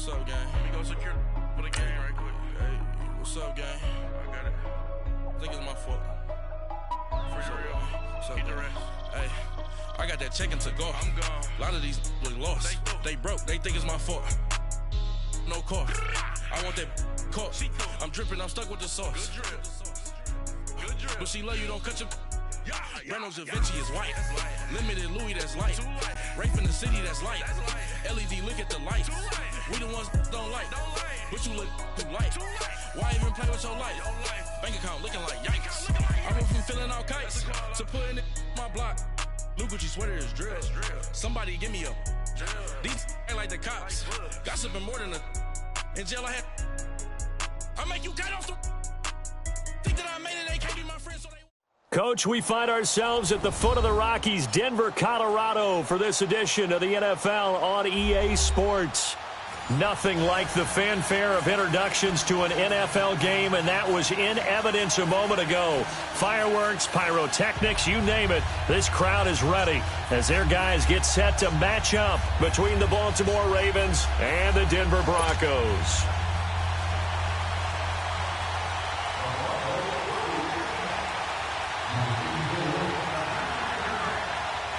What's up, gang? Let me go secure for the gang right quick. Hey, what's up, gang? I got it. I think it's my fault. For real. What's up, keep the rest. Hey, I got that check-in to go. I'm gone. A lot of these look lost. They broke. They think it's my fault. No cost. I want that cost. I'm dripping. I'm stuck with the sauce. Good drip. Good drip. But she love you. Don't cut your. Reynolds Da Vinci is white. Limited Louis, that's light. Rape in the city, that's light. LED, look at the lights. We the ones don't like. But you look too light. Why even play with your life? Bank account looking like yikes. I went from filling out kites to putting it in my block. Blue Gucci sweater is drill. Somebody give me a. These ain't like the cops. Gossiping more than a. In jail I had. I make you cut off the. Think that I made it, they can't be my friends, so they. Coach, we find ourselves at the foot of the Rockies, Denver, Colorado, for this edition of the NFL on EA Sports. Nothing like the fanfare of introductions to an NFL game, and that was in evidence a moment ago. Fireworks, pyrotechnics, you name it. This crowd is ready as their guys get set to match up between the Baltimore Ravens and the Denver Broncos.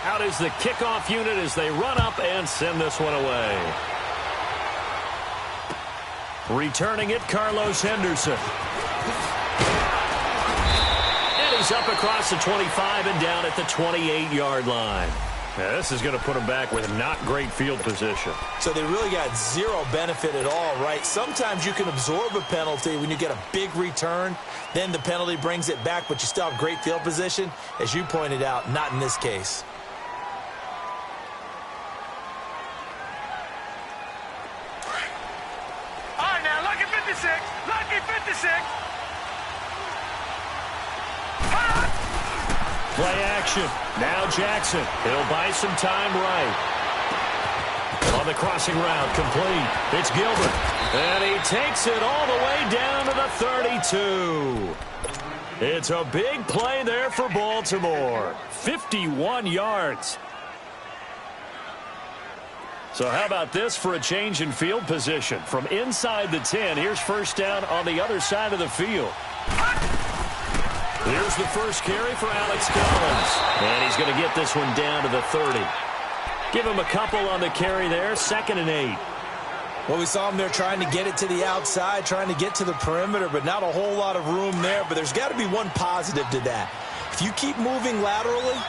Out is the kickoff unit as they run up and send this one away. Returning it, Carlos Henderson. And he's up across the 25 and down at the 28-yard line. Now, this is going to put him back with not great field position. So they really got zero benefit at all, right? Sometimes you can absorb a penalty when you get a big return. Then the penalty brings it back, but you still have great field position. As you pointed out, not in this case. Play action. Now Jackson. He'll buy some time right. On the crossing route, complete. It's Gilbert. And he takes it all the way down to the 32. It's a big play there for Baltimore. 51 yards. So how about this for a change in field position? From inside the 10, here's first down on the other side of the field. Here's the first carry for Alex Collins. And he's going to get this one down to the 30. Give him a couple on the carry there, 2nd and 8. Well, we saw him there trying to get it to the outside, trying to get to the perimeter, but not a whole lot of room there. But there's got to be one positive to that. If you keep moving laterally,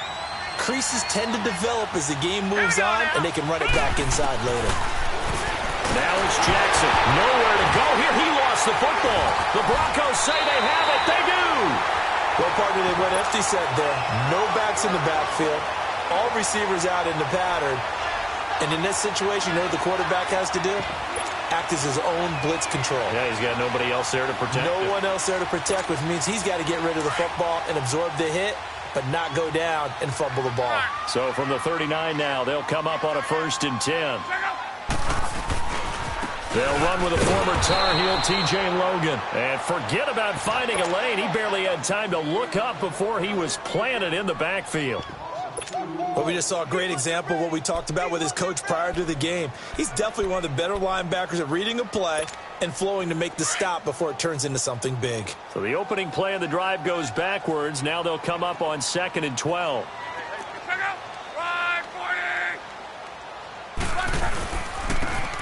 creases tend to develop as the game moves on, and they can run it back inside later. Now it's Jackson. Nowhere to go here. He lost the football. The Broncos say they have it. They do. Well, partner, they went empty set there. No backs in the backfield. All receivers out in the pattern. And in this situation, you know what the quarterback has to do? Act as his own blitz control. Yeah, he's got nobody else there to protect No one else there to protect, which means he's got to get rid of the football and absorb the hit, but not go down and fumble the ball. So from the 39 now, they'll come up on a 1st and 10. They'll run with a former Tar Heel, T.J. Logan. And forget about finding a lane. He barely had time to look up before he was planted in the backfield. Well, we just saw a great example of what we talked about with his coach prior to the game. He's definitely one of the better linebackers at reading a play and flowing to make the stop before it turns into something big. So the opening play of the drive goes backwards. Now they'll come up on 2nd and 12.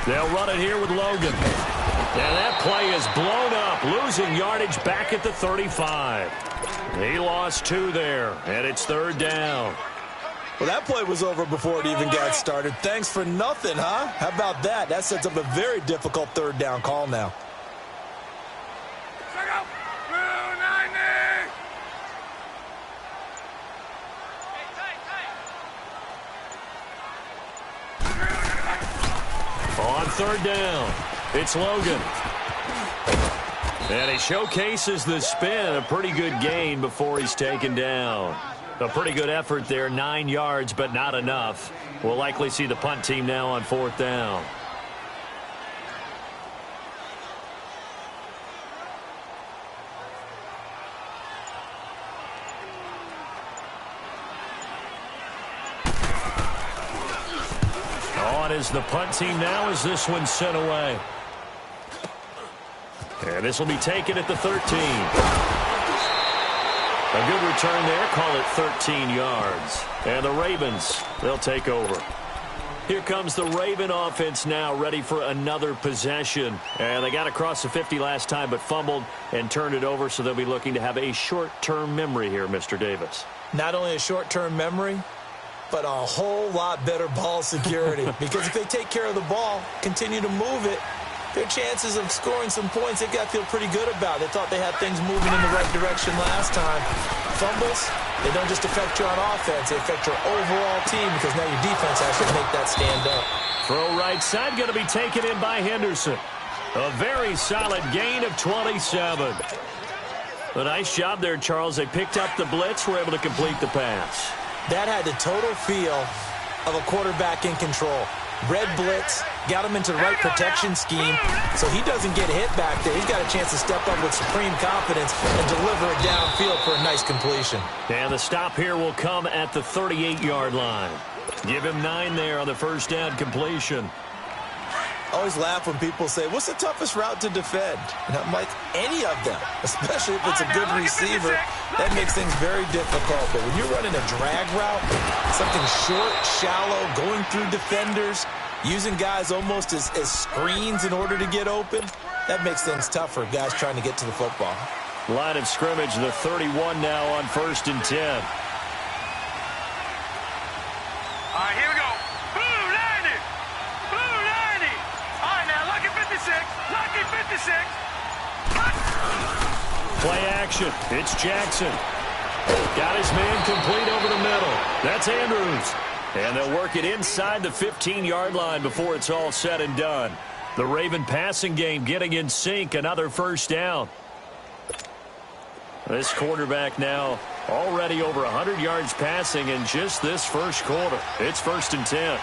They'll run it here with Logan. And that play is blown up, losing yardage back at the 35. He lost 2 there, and it's 3rd down. Well, that play was over before it even got started. Thanks for nothing, huh? How about that? That sets up a very difficult 3rd down call now. On 3rd down, it's Logan. And he showcases the spin, a pretty good gain before he's taken down. A pretty good effort there, 9 yards, but not enough. We'll likely see the punt team now on 4th down. on is the punt team now as this one's sent away. And this will be taken at the 13. A good return there. Call it 13 yards. And the Ravens, they'll take over. Here comes the Raven offense now, ready for another possession. And they got across the 50 last time, but fumbled and turned it over, so they'll be looking to have a short-term memory here, Mr. Davis. Not only a short-term memory, but a whole lot better ball security. Because if they take care of the ball, continue to move it, their chances of scoring some points, they've got to feel pretty good about. They thought they had things moving in the right direction last time. Fumbles, they don't just affect you on offense, they affect your overall team because now your defense has to make that stand up. Throw right side, going to be taken in by Henderson. A very solid gain of 27. A nice job there, Charles. They picked up the blitz, were able to complete the pass. That had the total feel of a quarterback in control. Red blitz, got him into the right protection scheme, so he doesn't get hit back there. He's got a chance to step up with supreme confidence and deliver it downfield for a nice completion. And the stop here will come at the 38-yard line. Give him 9 there on the first down completion. I always laugh when people say, what's the toughest route to defend? And I'm like, any of them, especially if it's a good receiver. That makes things very difficult. But when you're running a drag route, something short, shallow, going through defenders, using guys almost as screens in order to get open, that makes things tough for guys trying to get to the football. Line of scrimmage, the 31 now on 1st and 10. All right, here we go. Blue 90. Blue 90. All right, now, lucky 56. Lucky 56. Play action. It's Jackson. Got his man complete over the middle. That's Andrews. And they'll work it inside the 15-yard line before it's all said and done. The Raven passing game getting in sync. Another first down. This quarterback now already over 100 yards passing in just this first quarter. It's 1st and 10. All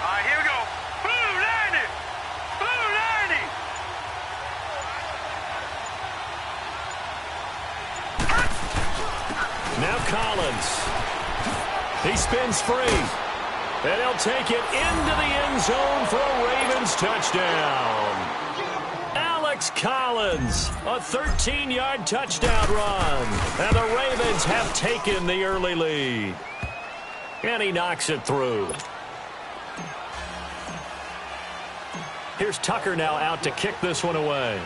right, here we go. Blue 90. Blue 90. Now Collins. He spins free. And he'll take it into the end zone for a Ravens touchdown. Alex Collins, a 13-yard touchdown run. And the Ravens have taken the early lead. And he knocks it through. Here's Tucker now out to kick this one away.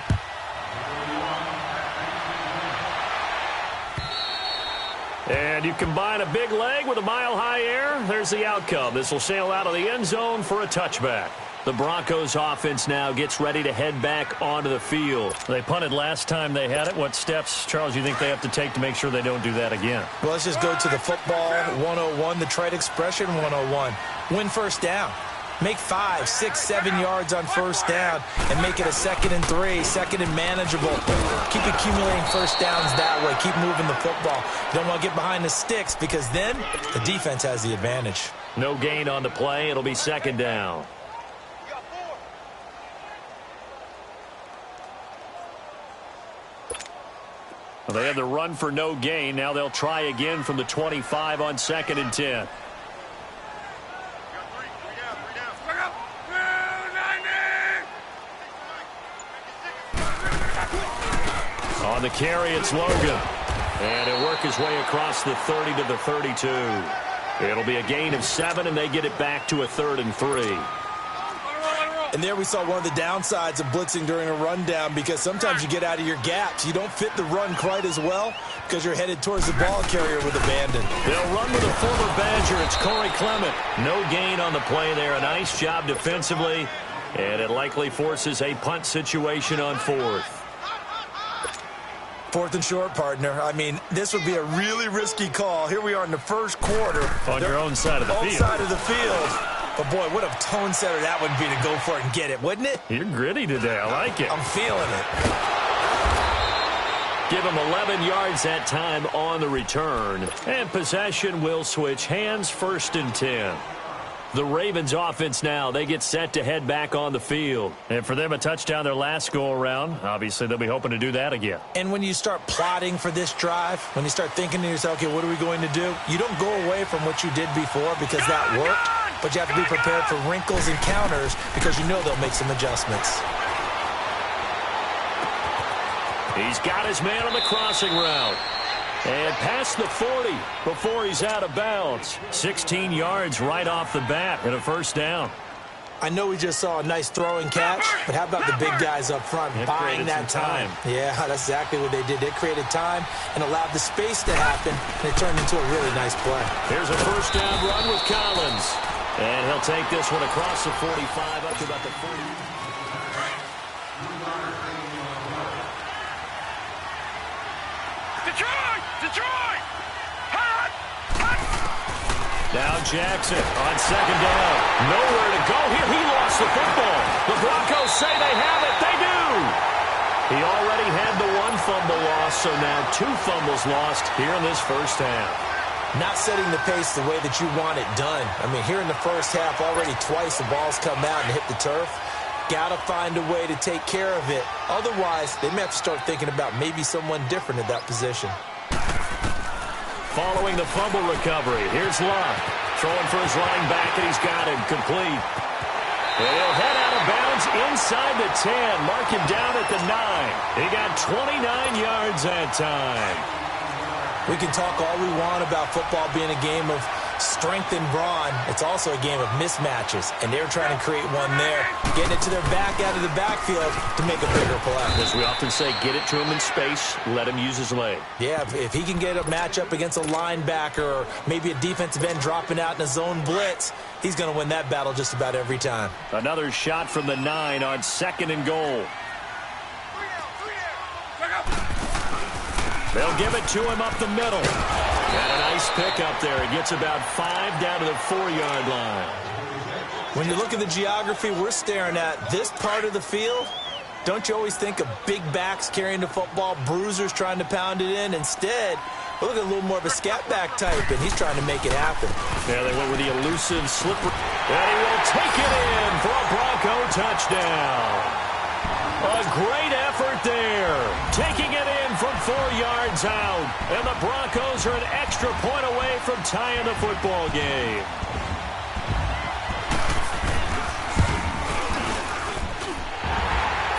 And you combine a big leg with a mile-high air, there's the outcome. This will sail out of the end zone for a touchback. The Broncos offense now gets ready to head back onto the field. They punted last time they had it. What steps, Charles, you think they have to take to make sure they don't do that again? Well, let's just go to the football 101, the trite expression 101. Win first down. Make 5, 6, 7 yards on first down and make it a 2nd and 3, 2nd and manageable. Keep accumulating first downs that way. Keep moving the football. You don't want to get behind the sticks because then the defense has the advantage. No gain on the play. It'll be 2nd down. Well, they had the run for no gain. Now they'll try again from the 25 on 2nd and 10. On the carry, it's Logan. And he'll work his way across the 30 to the 32. It'll be a gain of 7, and they get it back to a 3rd and 3. And there we saw one of the downsides of blitzing during a rundown because sometimes you get out of your gaps. You don't fit the run quite as well because you're headed towards the ball carrier with abandon. They'll run with a former Badger. It's Corey Clement. No gain on the play there. A nice job defensively, and it likely forces a punt situation on 4th. 4th and short, partner. I mean, this would be a really risky call. Here we are in the first quarter. On your own side of the field. Own side of the field. But, boy, what a tone setter that would be to go for it and get it, wouldn't it? You're gritty today. I like it. I'm feeling it. Give him 11 yards that time on the return. And possession will switch hands, 1st and 10. The Ravens offense now, they get set to head back on the field. And for them, a touchdown their last go-around. Obviously, they'll be hoping to do that again. And when you start plotting for this drive, when you start thinking to yourself, okay, what are we going to do? You don't go away from what you did before because that worked. but you have to be prepared for wrinkles and counters because you know they'll make some adjustments. He's got his man on the crossing route. And past the 40 before he's out of bounds. 16 yards right off the bat and a first down. I know we just saw a nice throwing catch, but how about the big guys up front buying that time? Yeah, that's exactly what they did. They created time and allowed the space to happen, and it turned into a really nice play. Here's a first down run with Collins. And he'll take this one across the 45 up to about the 40. Detroit! Hot! Now Jackson on second down. Nowhere to go here. He lost the football. The Broncos say they have it. They do. He already had the one fumble loss, so now 2 fumbles lost here in this first half. Not setting the pace the way that you want it done. I mean, here in the first half, already twice the ball's come out and hit the turf. Got to find a way to take care of it. Otherwise, they may have to start thinking about maybe someone different at that position. Following the fumble recovery, here's Love. Throwing for his running back, and he's got him complete. And he'll head out of bounds inside the 10. Mark him down at the 9. He got 29 yards that time. We can talk all we want about football being a game of strength and brawn. It's also a game of mismatches, and they're trying to create one there, getting it to their back out of the backfield to make a bigger play. As we often say, get it to him in space, let him use his leg. Yeah, if he can get a matchup against a linebacker or maybe a defensive end dropping out in a zone blitz, he's going to win that battle just about every time. Another shot from the 9 on second and goal. They'll give it to him up the middle. And a nice pick up there. He gets about 5 down to the 4-yard line. When you look at the geography we're staring at, this part of the field, don't you always think of big backs carrying the football, bruisers trying to pound it in? Instead, we're looking at a little more of a scat back type, and he's trying to make it happen. Yeah, they went with the elusive slipper. And he will take it in for a Bronco touchdown. A great effort there. Taking it in from 4 yards out. And the Broncos are an extra point away from tying the football game.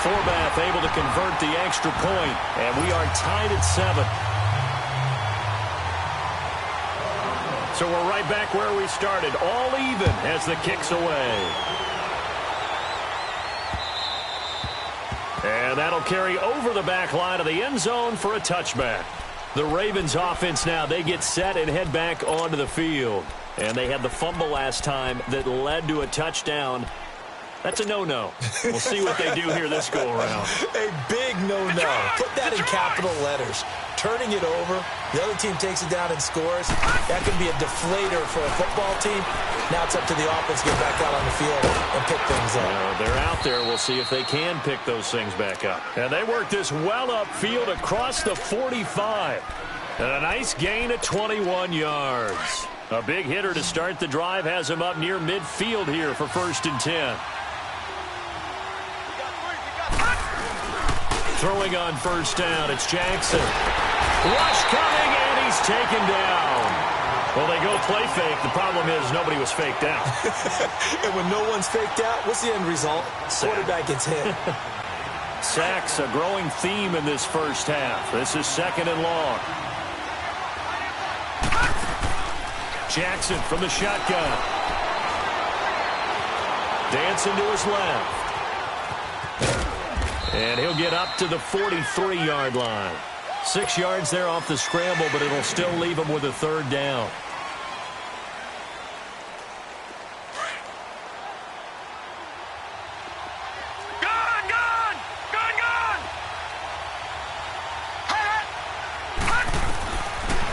Forbath able to convert the extra point. And we are tied at 7. So we're right back where we started. All even as the kick's away. And that'll carry over the back line of the end zone for a touchback. The Ravens offense now, they get set and head back onto the field. And they had the fumble last time that led to a touchdown. That's a no-no. We'll see what they do here this go-around. A big no-no. Put that in capital letters. Turning it over, the other team takes it down and scores. That can be a deflator for a football team. Now it's up to the offense to get back out on the field and pick things up. They're out there. We'll see if they can pick those things back up. And they work this well upfield across the 45. And a nice gain of 21 yards. A big hitter to start the drive has him up near midfield here for 1st and 10. Throwing on 1st down, it's Jackson. Rush coming, and he's taken down. Well, they go play fake. The problem is nobody was faked out. And when no one's faked out, what's the end result? Quarterback gets hit. Sacks, a growing theme in this first half. This is 2nd and long. Jackson from the shotgun. Dancing to his left. And he'll get up to the 43-yard line. 6 yards there off the scramble, but it'll still leave him with a 3rd down.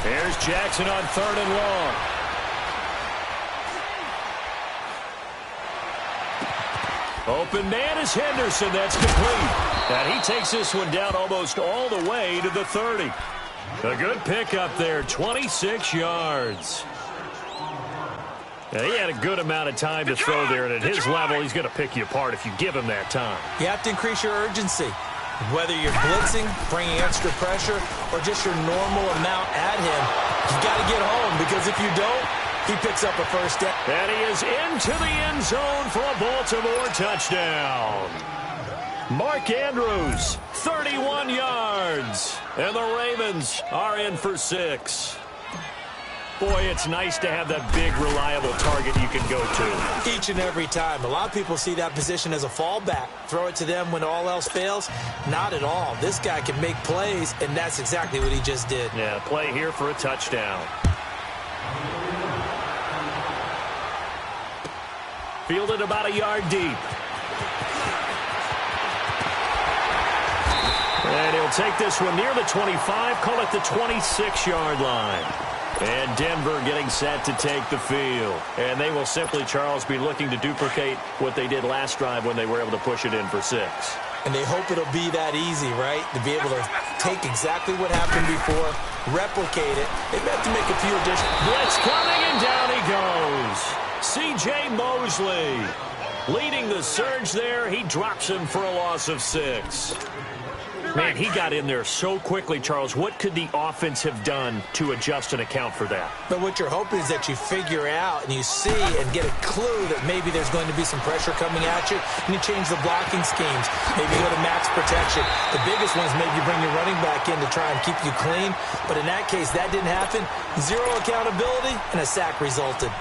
Here's Jackson on 3rd and long. Open man is Henderson. That's complete. And he takes this one down almost all the way to the 30. A good pickup there, 26 yards. Now, he had a good amount of time to throw there, and at his level, he's going to pick you apart if you give him that time. You have to increase your urgency. Whether you're blitzing, bringing extra pressure, or just your normal amount at him, you've got to get home, because if you don't, He picks up a first down. And he is into the end zone for a Baltimore touchdown. Mark Andrews, 31 yards. And the Ravens are in for 6. Boy, it's nice to have that big, reliable target you can go to. Each and every time. A lot of people see that position as a fallback. Throw it to them when all else fails. Not at all. This guy can make plays, and that's exactly what he just did. Yeah, play here for a touchdown. Fielded about a yard deep. And he'll take this one near the 25, call it the 26-yard line. And Denver getting set to take the field. And they will simply, Charles, be looking to duplicate what they did last drive when they were able to push it in for 6. And they hope it'll be that easy, right? To be able to take exactly what happened before, replicate it. They have to make a few additions. Blitz coming, and down he goes. C.J. Mosley leading the surge there. He drops him for a loss of 6. Man, he got in there so quickly, Charles. What could the offense have done to adjust and account for that? But what you're hoping is that you figure out and you see and get a clue that maybe there's going to be some pressure coming at you, and you change the blocking schemes. Maybe go to max protection. The biggest one is maybe you bring your running back in to try and keep you clean. But in that case, that didn't happen. 0 accountability, and a sack resulted.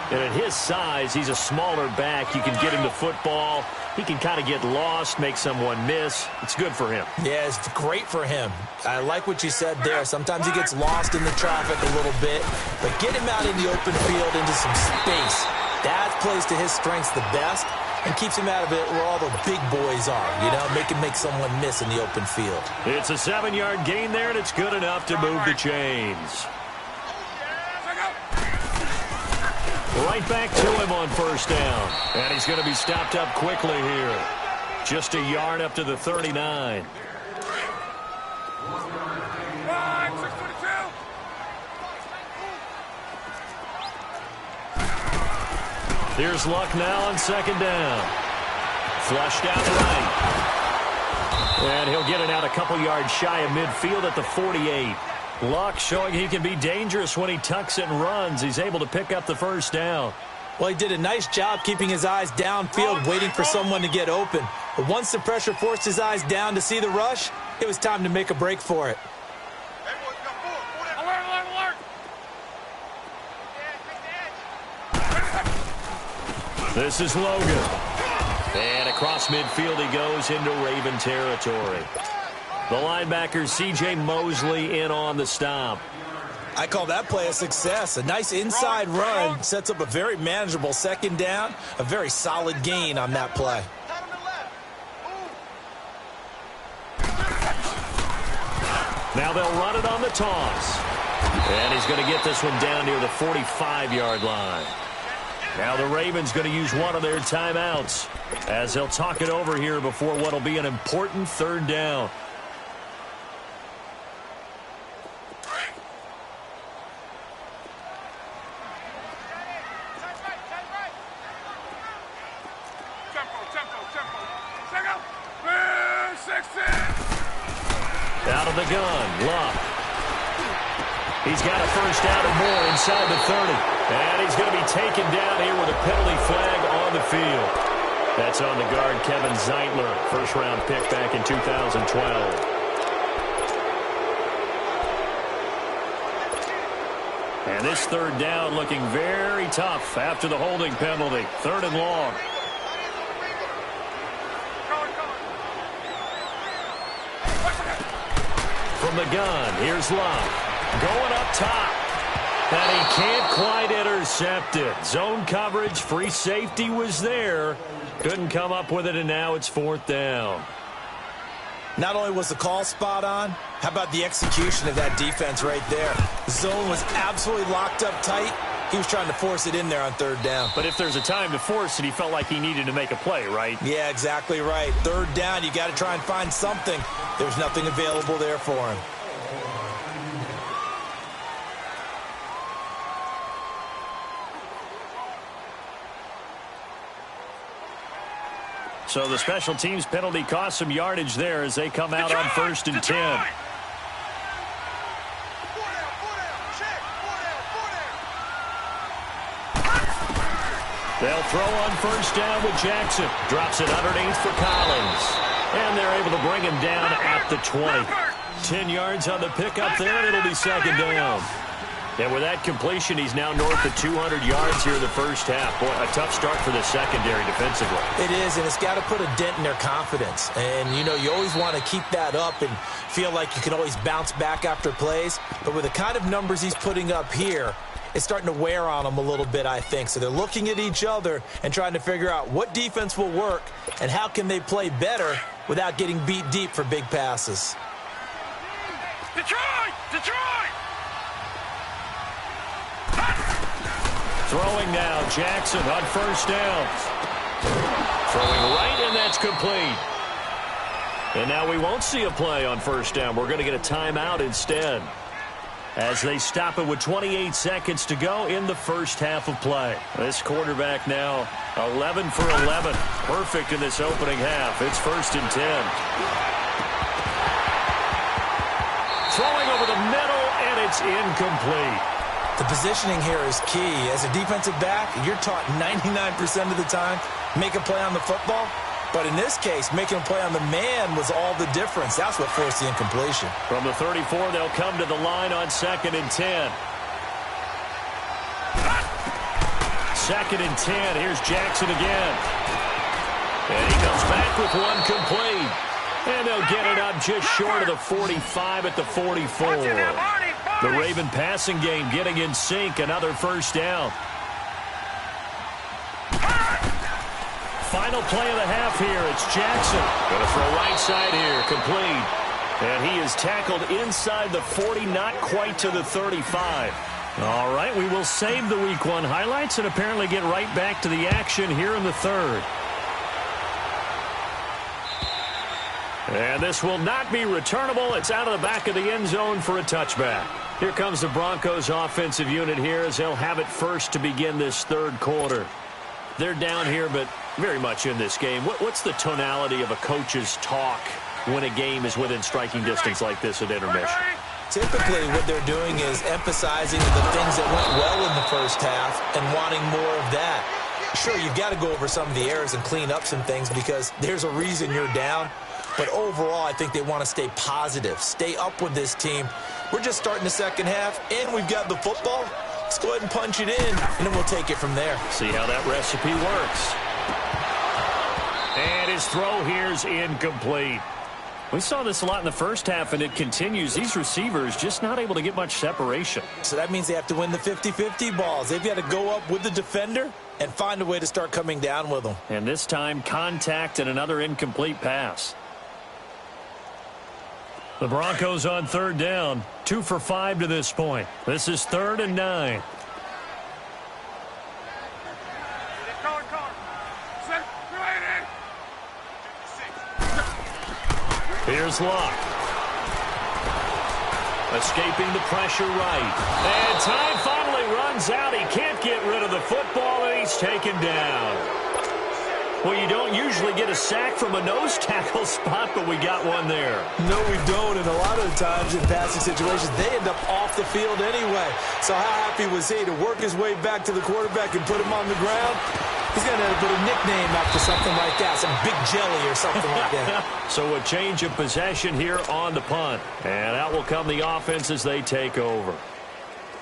And at his size, he's a smaller back. You can get him to football. He can kind of get lost, make someone miss. It's good for him. Yeah, it's great for him. I like what you said there. Sometimes he gets lost in the traffic a little bit, but get him out in the open field into some space. That plays to his strengths the best and keeps him out of it where all the big boys are, you know, make someone miss in the open field. It's a 7-yard gain there, and it's good enough to move the chains. Right back to him on first down. And he's going to be stopped up quickly here. Just a yard up to the 39. Here's Luck now on second down. Flushed out right. And he'll get it out a couple yards shy of midfield at the 48. Luck showing he can be dangerous when he tucks and runs. He's able to pick up the first down. Well, he did a nice job keeping his eyes downfield, waiting for someone to get open. But once the pressure forced his eyes down to see the rush, it was time to make a break for it. This is Logan. And across midfield he goes into Raven territory. The linebacker, C.J. Mosley, in on the stop. I call that play a success. A nice inside run sets up a very manageable second down. A very solid gain on that play. Now they'll run it on the toss. And he's going to get this one down near the 45-yard line. Now the Ravens going to use one of their timeouts as they'll talk it over here before what will be an important third down. Out of the gun, Luck. He's got a first down and more inside the 30. And he's going to be taken down here with a penalty flag on the field. That's on the guard, Kevin Zeitler, first-round pick back in 2012. And this third down looking very tough after the holding penalty. 3rd and long. From the gun, here's Luck. Going up top. And he can't quite intercept it. Zone coverage, free safety was there. Couldn't come up with it, and now it's 4th down. Not only was the call spot on, how about the execution of that defense right there? The zone was absolutely locked up tight. He was trying to force it in there on 3rd down. But if there's a time to force it, he felt like he needed to make a play, right? Yeah, exactly right. 3rd down, you got to try and find something. There's nothing available there for him. So the special teams penalty cost some yardage there as they come out on 1st and 10. throw on first down with Jackson. Drops it underneath for Collins. And they're able to bring him down at the 20. 10 yards on the pickup there, and it'll be second down. And with that completion, he's now north of 200 yards here in the first half. Boy, a tough start for the secondary defensively. It is, and it's got to put a dent in their confidence. And, you know, you always want to keep that up and feel like you can always bounce back after plays. But with the kind of numbers he's putting up here, it's starting to wear on them a little bit, I think. So they're looking at each other and trying to figure out what defense will work and how can they play better without getting beat deep for big passes. Detroit! Detroit! Throwing now, Jackson on first down. Throwing right, and that's complete. And now we won't see a play on first down. We're going to get a timeout instead, as they stop it with 28 seconds to go in the first half of play. This quarterback now 11 for 11. Perfect in this opening half. It's 1st and 10. Throwing over the middle, and it's incomplete. The positioning here is key. As a defensive back, you're taught 99% of the time, make a play on the football. But in this case, making a play on the man was all the difference. That's what forced the incompletion. From the 34, they'll come to the line on 2nd and 10. 2nd and 10. Here's Jackson again. And he comes back with one complete. And they'll get it up just short of the 45 at the 44. The Raven passing game getting in sync. Another first down. Final play of the half here. It's Jackson. Going to throw right side here. Complete. And he is tackled inside the 40, not quite to the 35. All right, we will save the Week 1 highlights and apparently get right back to the action here in the third. And this will not be returnable. It's out of the back of the end zone for a touchback. Here comes the Broncos offensive unit here as they'll have it first to begin this third quarter. They're down here, but very much in this game. What's the tonality of a coach's talk when a game is within striking distance like this at intermission? Typically, what they're doing is emphasizing the things that went well in the first half and wanting more of that. Sure, you've got to go over some of the errors and clean up some things because there's a reason you're down. But overall, I think they want to stay positive, stay up with this team. We're just starting the second half, and we've got the football. Let's go ahead and punch it in, and then we'll take it from there. See how that recipe works. And his throw here's incomplete. We saw this a lot in the first half, and it continues. These receivers just not able to get much separation. So that means they have to win the 50-50 balls. They've got to go up with the defender and find a way to start coming down with them. And this time, contact and another incomplete pass. The Broncos on third down, 2 for 5 to this point. This is 3rd and 9. Here's Luck. Escaping the pressure right. And time finally runs out. He can't get rid of the football, and he's taken down. Well, you don't usually get a sack from a nose tackle spot, but we got one there. No, we don't, and a lot of the times in passing situations, they end up off the field anyway. So how happy was he to work his way back to the quarterback and put him on the ground? He's going to put a nickname after something like that, some Big Jelly or something like that. So a change of possession here on the punt. And out will come the offense as they take over.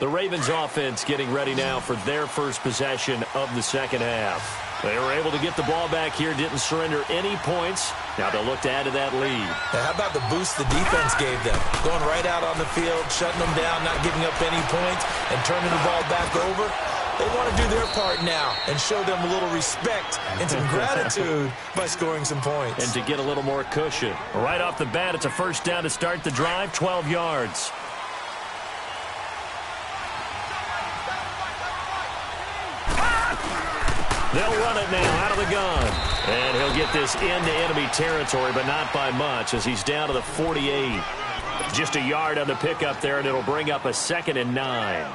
The Ravens offense getting ready now for their first possession of the second half. They were able to get the ball back here, didn't surrender any points. Now they'll look to add to that lead. Now, how about the boost the defense gave them? Going right out on the field, shutting them down, not giving up any points, and turning the ball back over. They want to do their part now and show them a little respect and some gratitude by scoring some points. And to get a little more cushion. Right off the bat, it's a first down to start the drive, 12 yards. They'll run it now out of the gun. And he'll get this into enemy territory, but not by much as he's down to the 48. Just a yard on the pickup there, and it'll bring up a 2nd and 9.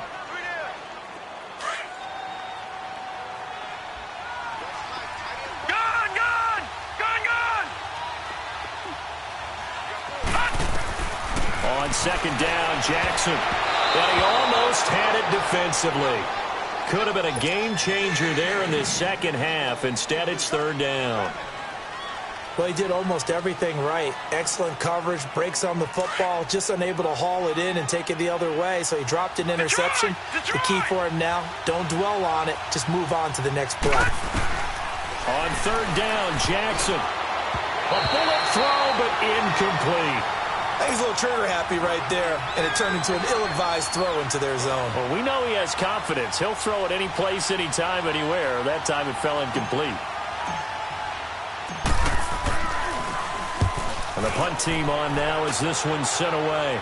On 2nd down, Jackson. And he almost had it defensively. could have been a game changer there in this second half. Instead, it's third down. Well, he did almost everything right. Excellent coverage, breaks on the football, just unable to haul it in and take it the other way. So he dropped an interception. The key for him now, don't dwell on it. Just move on to the next play. On third down, Jackson. A bullet throw, but incomplete. He's a little trigger happy right there, and it turned into an ill-advised throw into their zone. Well, we know he has confidence. He'll throw it any place, anytime, anywhere. That time it fell incomplete. And the punt team on now as this one's sent away.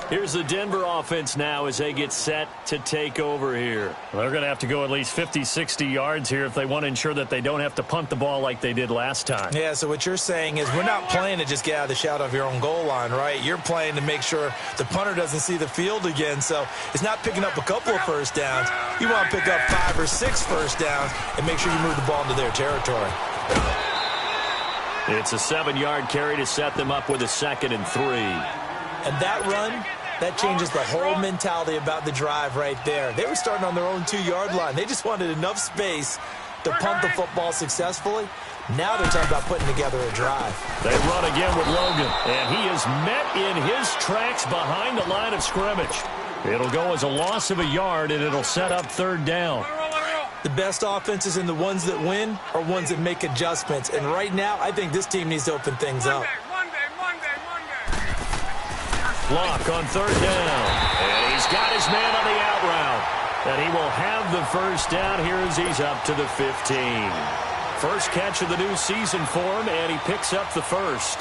Here's the Denver offense now as they get set to take over here. Well, they're going to have to go at least 50, 60 yards here if they want to ensure that they don't have to punt the ball like they did last time. Yeah, so what you're saying is we're not playing to just get out of the shadow of your own goal line, right? You're playing to make sure the punter doesn't see the field again. So it's not picking up a couple of first downs. You want to pick up 5 or 6 first downs and make sure you move the ball into their territory. It's a 7-yard carry to set them up with a 2nd and 3. And that run, that changes the whole mentality about the drive right there. They were starting on their own 2-yard line. They just wanted enough space to punt the football successfully. Now they're talking about putting together a drive. They run again with Logan, and he is met in his tracks behind the line of scrimmage. It'll go as a loss of a yard, and it'll set up third down. The best offenses and the ones that win are ones that make adjustments. And right now, I think this team needs to open things up. Block on third down. And he's got his man on the out route. And he will have the first down here as he's up to the 15. First catch of the new season for him, and he picks up the first.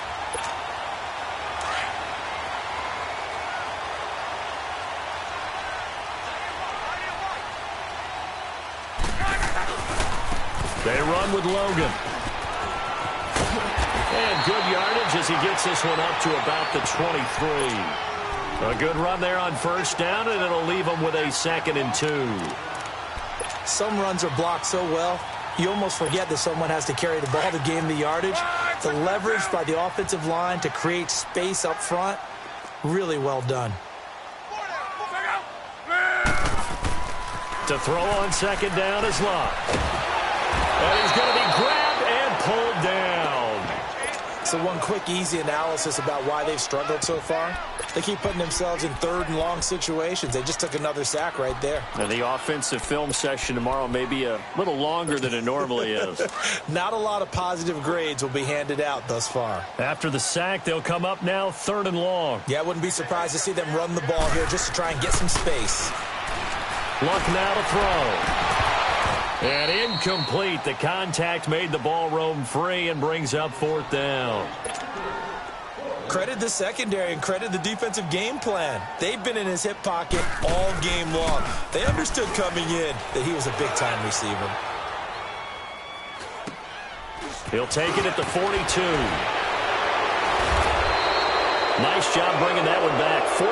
They run with Logan. And good yardage as he gets this one up to about the 23. A good run there on first down, and it'll leave him with a 2nd and 2. Some runs are blocked so well, you almost forget that someone has to carry the ball to gain the yardage. The leverage by the offensive line to create space up front, really well done. To throw on 2nd down is Locke. And he's going to be grabbed and pulled down. So one quick, easy analysis about why they've struggled so far. They keep putting themselves in 3rd and long situations. They just took another sack right there. And the offensive film session tomorrow may be a little longer than it normally is. Not a lot of positive grades will be handed out thus far. After the sack, they'll come up now 3rd and long. Yeah, I wouldn't be surprised to see them run the ball here just to try and get some space. Luck now to throw. And incomplete. The contact made the ball roam free and brings up 4th down. Credit the secondary and credit the defensive game plan. They've been in his hip pocket all game long. They understood coming in that he was a big-time receiver. He'll take it at the 42. Nice job bringing that one back. 14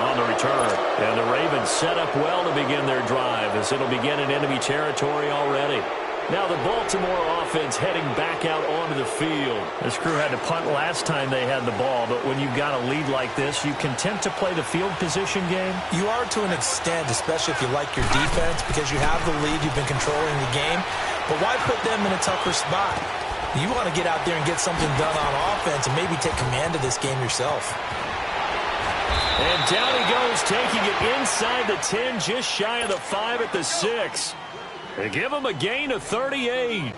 on the return. And the Ravens set up well to begin their drive as it'll begin in enemy territory already. Now the Baltimore offense heading back out onto the field. This crew had to punt last time they had the ball, but when you've got a lead like this, you content to play the field position game? You are to an extent, especially if you like your defense, because you have the lead, you've been controlling the game. But why put them in a tougher spot? You want to get out there and get something done on offense and maybe take command of this game yourself. And down he goes, taking it inside the 10, just shy of the 5 at the 6. They give him a gain of 38.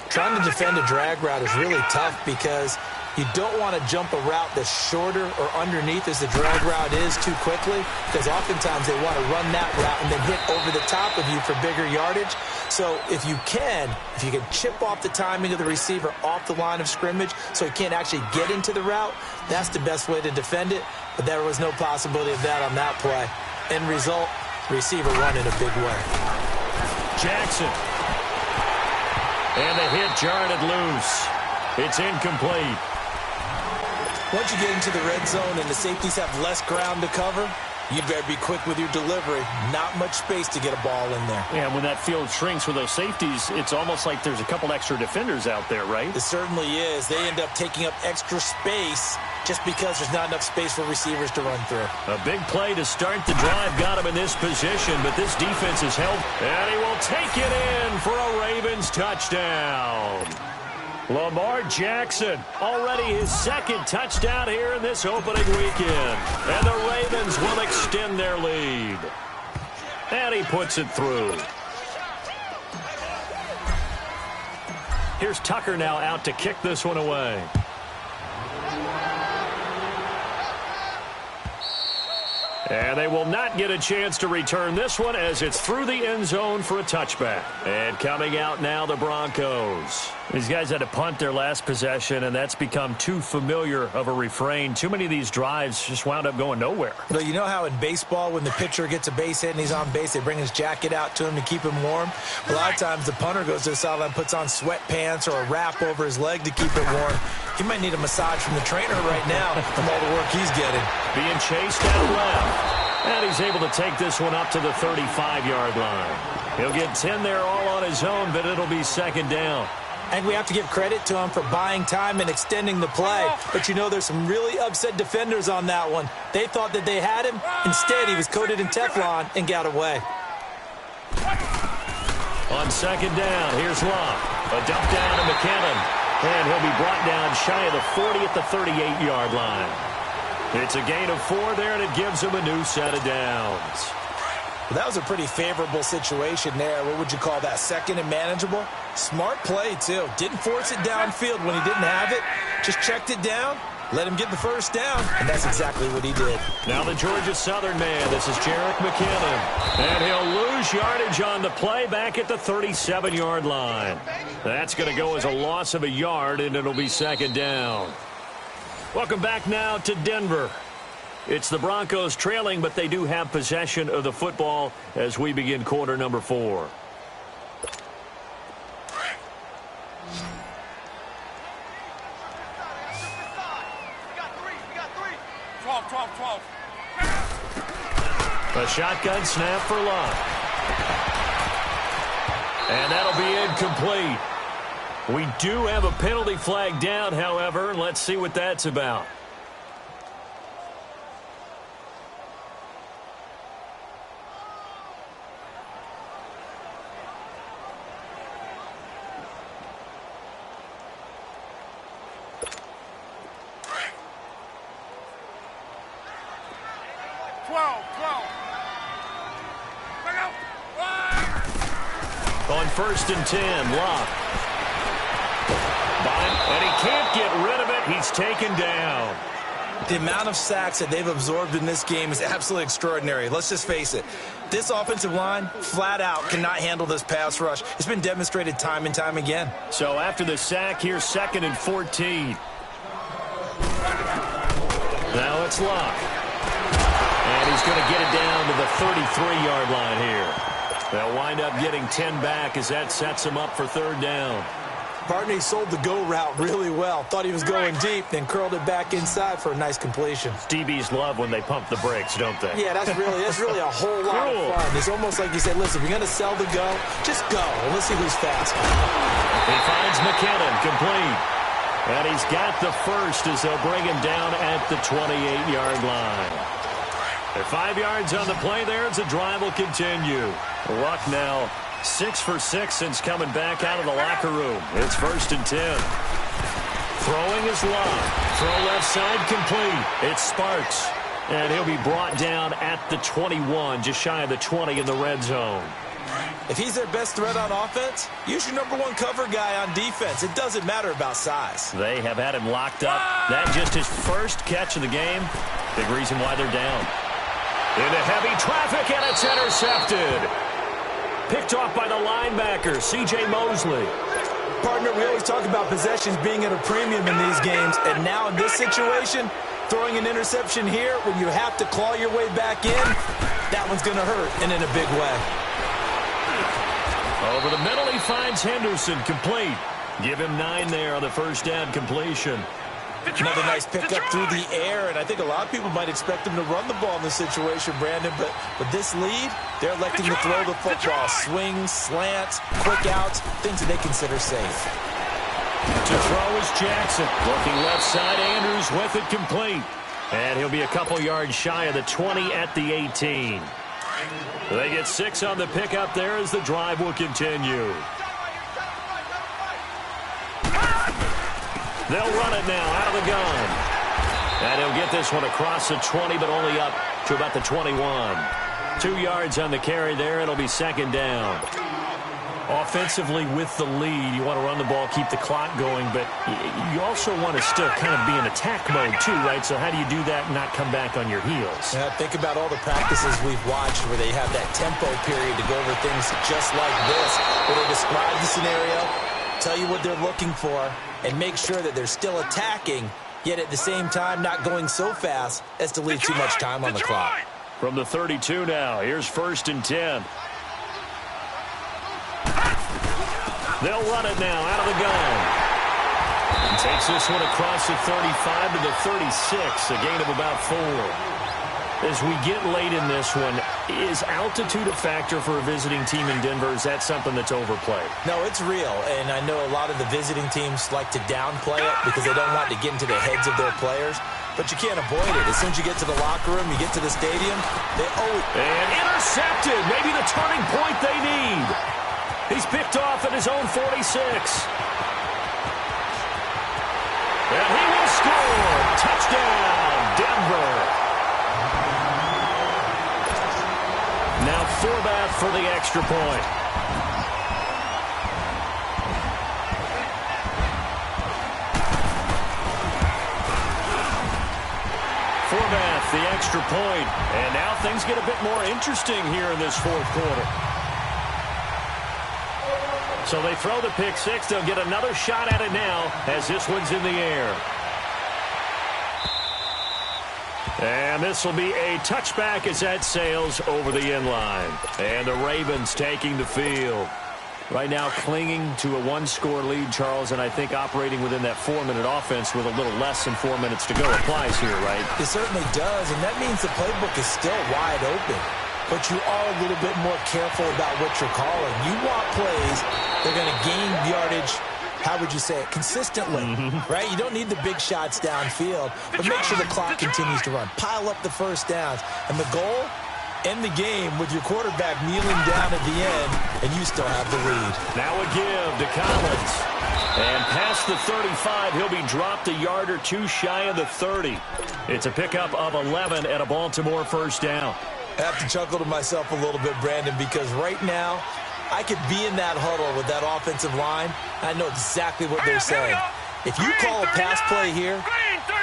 Trying to defend a drag route is really tough because you don't want to jump a route that's shorter or underneath as the drag route is too quickly, because oftentimes they want to run that route and then hit over the top of you for bigger yardage. So if you can chip off the timing of the receiver off the line of scrimmage so he can't actually get into the route, that's the best way to defend it. But there was no possibility of that on that play. End result, receiver run in a big way. Jackson. And the hit jarred it loose. It's incomplete. Once you get into the red zone and the safeties have less ground to cover, You'd better be quick with your delivery. Not much space to get a ball in there. Yeah, when that field shrinks with those safeties, it's almost like there's a couple extra defenders out there, right? It certainly is. They end up taking up extra space just because there's not enough space for receivers to run through. A big play to start the drive got him in this position, but this defense is held, and he will take it in for a Ravens touchdown. Lamar Jackson, already his second touchdown here in this opening weekend. And the Ravens will extend their lead. And he puts it through. Here's Tucker now out to kick this one away. And they will not get a chance to return this one as it's through the end zone for a touchback. And coming out now, the Broncos. These guys had to punt their last possession, and that's become too familiar of a refrain. Too many of these drives just wound up going nowhere. But you know how in baseball, when the pitcher gets a base hit and he's on base, they bring his jacket out to him to keep him warm? A lot of times the punter goes to the sideline, puts on sweatpants or a wrap over his leg to keep it warm. He might need a massage from the trainer right now from all the work he's getting. Being chased out left. And he's able to take this one up to the 35-yard line. He'll get 10 there all on his own, but it'll be second down. And we have to give credit to him for buying time and extending the play. But you know, there's some really upset defenders on that one. They thought that they had him. Instead, he was coated in Teflon and got away. On second down, here's Locke. A dump down to McKinnon. And he'll be brought down shy of the 40 at the 38-yard line. It's a gain of 4 there, and it gives him a new set of downs. Well, that was a pretty favorable situation there. What would you call that? Second and manageable? Smart play, too. Didn't force it downfield when he didn't have it. Just checked it down, let him get the first down, and that's exactly what he did. Now the Georgia Southern man. This is Jerick McKinnon. And he'll lose yardage on the play back at the 37-yard line. That's going to go as a loss of a yard, and it'll be second down. Welcome back now to Denver. It's the Broncos trailing, but they do have possession of the football as we begin quarter number 4. A shotgun snap for Locke. And that'll be incomplete. We do have a penalty flag down, however. Let's see what that's about. On first and 10, Locke. And he can't get rid of it. He's taken down. The amount of sacks that they've absorbed in this game is absolutely extraordinary. Let's just face it. This offensive line, flat out, cannot handle this pass rush. It's been demonstrated time and time again. So after the sack, here's second and 14. Now it's Locke. And he's going to get it down to the 33-yard line here. They'll wind up getting 10 back as that sets him up for third down. Partner, he sold the go route really well. Thought he was going deep, then curled it back inside for a nice completion. DBs love when they pump the brakes, don't they? Yeah, that's really a whole lot of fun. It's almost like you said, listen, if you're going to sell the go, just go. And let's see who's fast. He finds McKinnon, complete. And he's got the first as they'll bring him down at the 28-yard line. They're 5 yards on the play there as the drive will continue. Luck now 6 for 6 since coming back out of the locker room. It's first and 10. Throwing is Locke. Throw left side complete. It's Sparks. And he'll be brought down at the 21, just shy of the 20 in the red zone. If he's their best threat on offense, use your number 1 cover guy on defense. It doesn't matter about size. They have had him locked up. That just his first catch of the game. Big reason why they're down. Into heavy traffic, and it's intercepted. Picked off by the linebacker, C.J. Mosley. Partner, we always talk about possessions being at a premium in these games, and now in this situation, throwing an interception here when you have to claw your way back in, that one's going to hurt, and in a big way. Over the middle, he finds Henderson, complete. Give him 9 there on the first down completion. Another nice pickup through the air, and I think a lot of people might expect him to run the ball in this situation, Brandon, but with this lead, they're electing to throw the football. Swings, slants, quick outs, things that they consider safe. To throw is Jackson. Looking left side, Andrews with it complete. And he'll be a couple yards shy of the 20 at the 18. They get 6 on the pickup there as the drive will continue. They'll run it now out of the gun. And he'll get this one across the 20, but only up to about the 21. 2 yards on the carry there. It'll be second down. Offensively with the lead, you want to run the ball, keep the clock going, but you also want to still kind of be in attack mode too, right? So how do you do that and not come back on your heels? Yeah, think about all the practices we've watched where they have that tempo period to go over things just like this, where they describe the scenario, tell you what they're looking for, and make sure that they're still attacking, yet at the same time not going so fast as to leave too much time on the clock. From the 32 now, here's 1st and 10. They'll run it now out of the gun. And takes this one across the 35 to the 36, a gain of about 4. As we get late in this one, is altitude a factor for a visiting team in Denver? Is that something that's overplayed? No, it's real, and I know a lot of the visiting teams like to downplay it because they don't want to get into the heads of their players, but you can't avoid it. As soon as you get to the locker room, you get to the stadium, they always... And intercepted! Maybe the turning point they need. He's picked off at his own 46. And he will score. Touchdown, Denver. Now Forbath for the extra point. Forbath, the extra point. And now things get a bit more interesting here in this fourth quarter. So they throw the pick 6. They'll get another shot at it now as this one's in the air. And this will be a touchback as that sails over the end line. And the Ravens taking the field. Right now clinging to a 1-score lead, Charles, and I think operating within that 4-minute offense with a little less than 4 minutes to go applies here, right? It certainly does, and that means the playbook is still wide open. But you are a little bit more careful about what you're calling. You want plays that are going to gain yardage, how would you say it, consistently, right? You don't need the big shots downfield, but make sure the clock continues to run. Pile up the first downs. And the goal, end the game with your quarterback kneeling down at the end, and you still have the lead. Now a give to Collins. And past the 35, he'll be dropped a yard or 2 shy of the 30. It's a pickup of 11 and a Baltimore first down. I have to chuckle to myself a little bit, Brandon, because right now I could be in that huddle with that offensive line. I know exactly what they're saying. If you call a pass play here,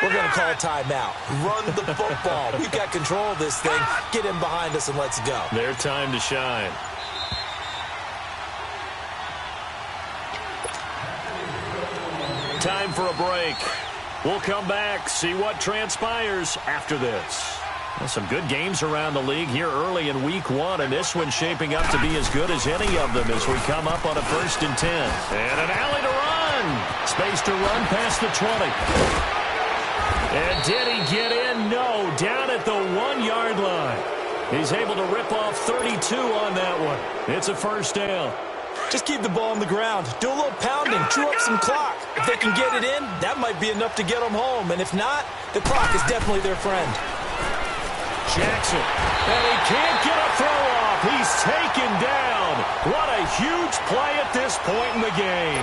we're going to call a timeout. Run the football. We've got control of this thing. Get in behind us and let's go. Their time to shine. Time for a break. We'll come back, see what transpires after this. Well, some good games around the league here early in week 1, and this one's shaping up to be as good as any of them as we come up on a 1st and 10. And an alley to run. Space to run past the 20. And did he get in? No, down at the 1-yard line. He's able to rip off 32 on that one. It's a first down. Just keep the ball on the ground. Do a little pounding. Chew up some clock. If they can get it in, that might be enough to get them home. And if not, the clock is definitely their friend. Jackson, and he can't get a throw off. He's taken down. What a huge play at this point in the game.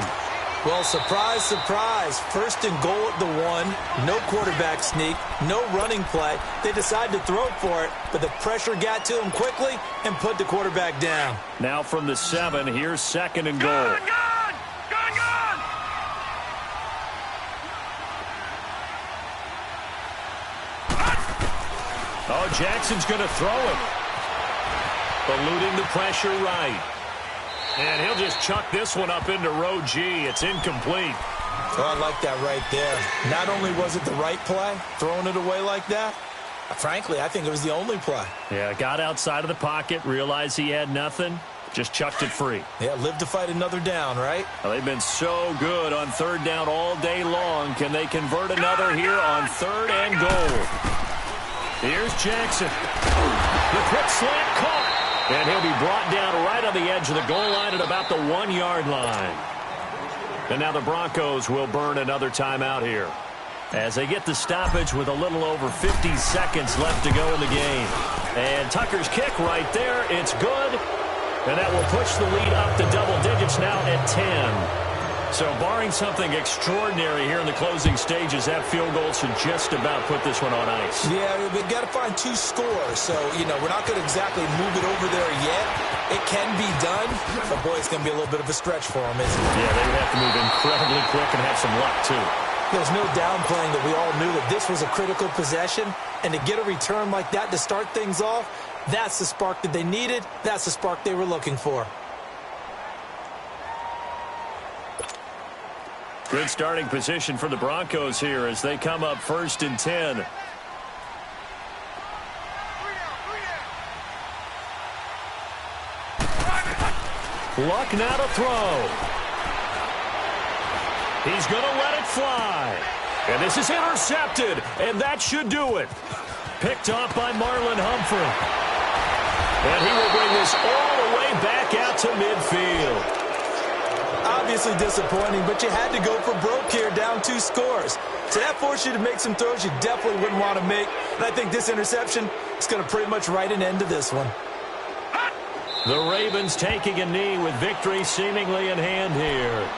Well, surprise, surprise. 1st and goal at the 1. No quarterback sneak. No running play. They decide to throw for it, but the pressure got to him quickly and put the quarterback down. Now from the 7, here's 2nd and goal. Oh, Jackson's going to throw it. Eluding the pressure right. And he'll just chuck this one up into row G. It's incomplete. Oh, I like that right there. Not only was it the right play, throwing it away like that, frankly, I think it was the only play. Yeah, got outside of the pocket, realized he had nothing, Just chucked it free. Yeah, live to fight another down, right? Well, they've been so good on third down all day long. Can they convert another here on third and goal? Here's Jackson. The quick slant caught. And he'll be brought down right on the edge of the goal line at about the 1-yard line. And now the Broncos will burn another timeout here, as they get the stoppage with a little over 50 seconds left to go in the game. And Tucker's kick right there. It's good. And that will push the lead up to double digits now at 10. So barring something extraordinary here in the closing stages, that field goal should just about put this one on ice. Yeah, we've got to find 2 scores. So, we're not going to exactly move it over there yet. It can be done, but boy, it's going to be a little bit of a stretch for them, isn't it? Yeah, they would have to move incredibly quick and have some luck, too. There's no downplaying that we all knew that this was a critical possession, and to get a return like that to start things off, that's the spark that they needed. That's the spark they were looking for. Good starting position for the Broncos here as they come up 1st and 10. Luck now to throw. He's going to let it fly. And this is intercepted, and that should do it. Picked off by Marlon Humphrey. And he will bring this all the way back out to midfield. Obviously disappointing, but you had to go for broke here, down 2 scores. So that forced you to make some throws you definitely wouldn't want to make. And I think this interception is going to pretty much write an end to this one. The Ravens taking a knee with victory seemingly in hand here.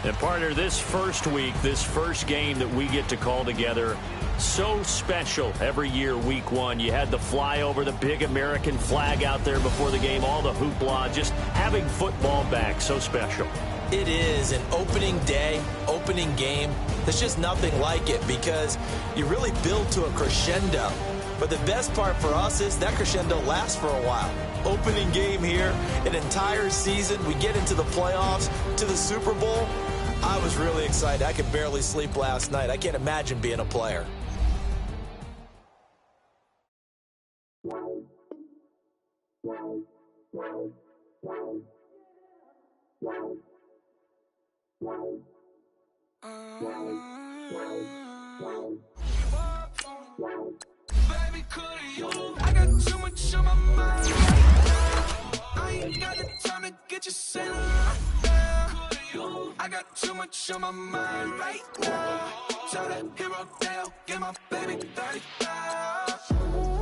And partner, this first week, this first game that we get to call together, so special every year, week 1. You had the flyover, the big American flag out there before the game, all the hoopla, just having football back, so special. It is an opening day, opening game. There's just nothing like it because you really build to a crescendo. But the best part for us is that crescendo lasts for a while. Opening game here, an entire season. We get into the playoffs, to the Super Bowl. I was really excited. I could barely sleep last night. I can't imagine being a player. Baby, I got too much on my mind. I ain't got the time to get you sent around. I got too much on my mind right now. Tell that hero down, get my baby 35.